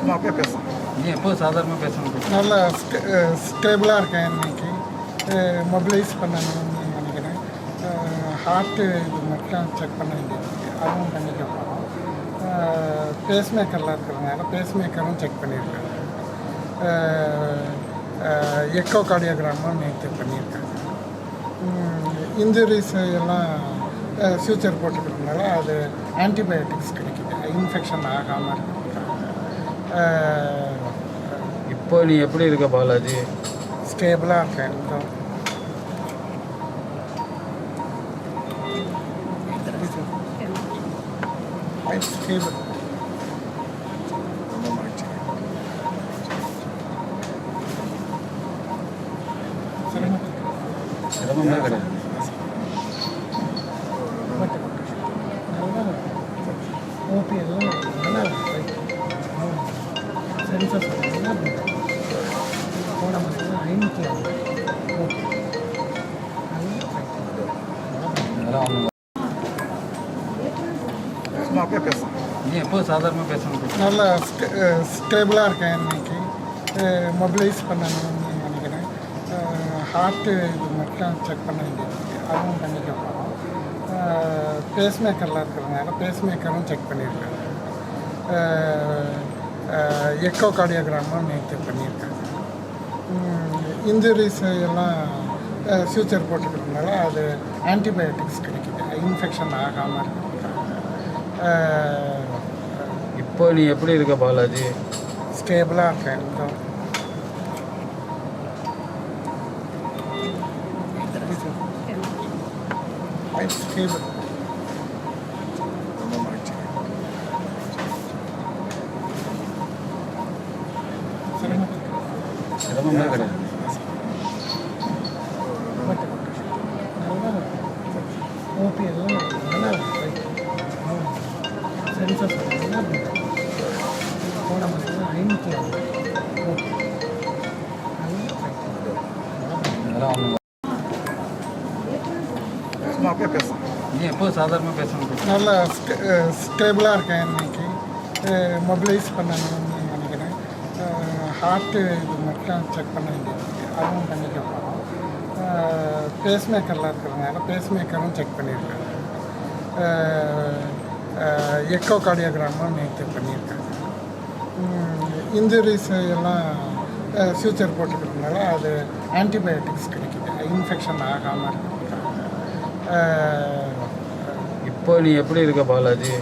சும்மா அப்படியே பேசலாம். நீ எப்போ சாதாரணமாக பேசணும். நல்லா ஸ்டேபிளாக இருக்கேன் இன்னைக்கு. மொபிலைஸ் பண்ணணும்னு நினைக்கிறேன். ஹார்ட்டு இது மட்டும் செக் பண்ண வேண்டியது, அதுவும் பண்ணிக்க போகிறோம். பேஸ்மேக்கரில் இருக்கிறதுனால பேஸ்மேக்கரும் செக் பண்ணியிருக்காங்க. எக்கோ கார்டியோகிராமும் நேற்று பண்ணியிருக்காங்க. இன்ஜுரிஸ் எல்லாம் ஃபியூச்சர் போட்டுக்கிறதுனால அது ஆன்டிபயோட்டிக்ஸ் கிடைக்குது, இன்ஃபெக்ஷன் ஆகாமல் இருக்கிறதுக்காக. இப்போ நீ எப்படி இருக்க பாலாஜி? ஸ்டேபிளாக இருக்கேன். ஸ்டேபிள். ரொம்ப மகிழ்ச்சி. சிரமமே கிடையாது. ஓபி எல்லாம் நல்லா சென்சஸ் போன மாதம் 500 ஓகே. அதெல்லாம் ஒன்றும் சும்மா அப்படியே பேசலாம். நீ எப்போ சாதாரணமாக பேசணும். நல்லா ஸ்டேபிளாக இருக்கேன் இன்னைக்கு. மொபிலைஸ் பண்ணணும்னு நினைக்கிறேன். ஹார்ட்டு இது மட்டும் செக் பண்ண வேண்டியது, அதுவும் பண்ணிக்க போகிறோம். பேஸ்மேக்கரில் இருக்கிறதுனால பேஸ்மேக்கரும் செக் பண்ணியிருக்காங்க. எக்கோ கார்டியோகிராமும் நேற்று பண்ணியிருக்காங்க. இன்ஜுரிஸ் எல்லாம் ஃபியூச்சர் போட்டுக்கிறதுனால அது ஆன்டிபயோட்டிக்ஸ் கிடைக்குது, இன்ஃபெக்ஷன் ஆகாமல் இருக்கிறதுக்காக. இப்போ நீ எப்படி இருக்க பாலாஜி? ஸ்டேபிளாக இருக்கேன். ஸ்டேபிள். ரொம்ப மகிழ்ச்சி. சிரமமே கிடையாது. ஓபி எல்லாம் நல்லா சென்சஸ் போன மாதம் 500 ஓகே. அதெல்லாம் ஒன்றும் சும்மா அப்படியே பேசலாம். நீ எப்போ சாதாரணமாக பேசணும். நல்லா ஸ்டேபிளாக இருக்கேன் இன்னைக்கு. மொபிலைஸ் பண்ணணும்னு நினைக்கிறேன். ஹார்ட்டு இது மட்டும் செக் பண்ண வேண்டியது, அதுவும் பண்ணிக்க போகிறோம். பேஸ்மேக்கரில் இருக்கிறதுனால பேஸ்மேக்கரும் செக் பண்ணியிருக்காங்க. எக்கோ கார்டியோகிராமும் நேற்று பண்ணியிருக்காங்க. இன்ஜுரிஸ் எல்லாம் ஃபியூச்சர் போட்டுக்கிறதுனால அது ஆன்டிபயோட்டிக்ஸ் கிடைக்குது, இன்ஃபெக்ஷன் ஆகாமல் இருக்கிறதுக்காக. இப்போ நீ எப்படி இருக்க பாலாஜி?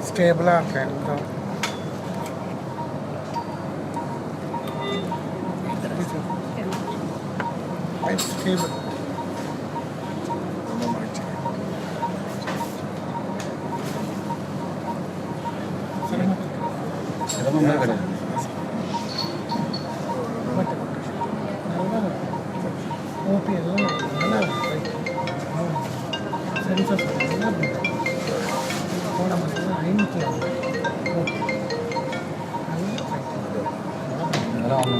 ஸ்டேபிளாக இருக்கேன். ஸ்டேபிள். ரொம்ப மகிழ்ச்சி. சிரமமே கிடையாது. ஓபி எல்லாம் நல்லா சென்சஸ் போன மாதம் 500 ஓகே. அதெல்லாம் ஒன்றும்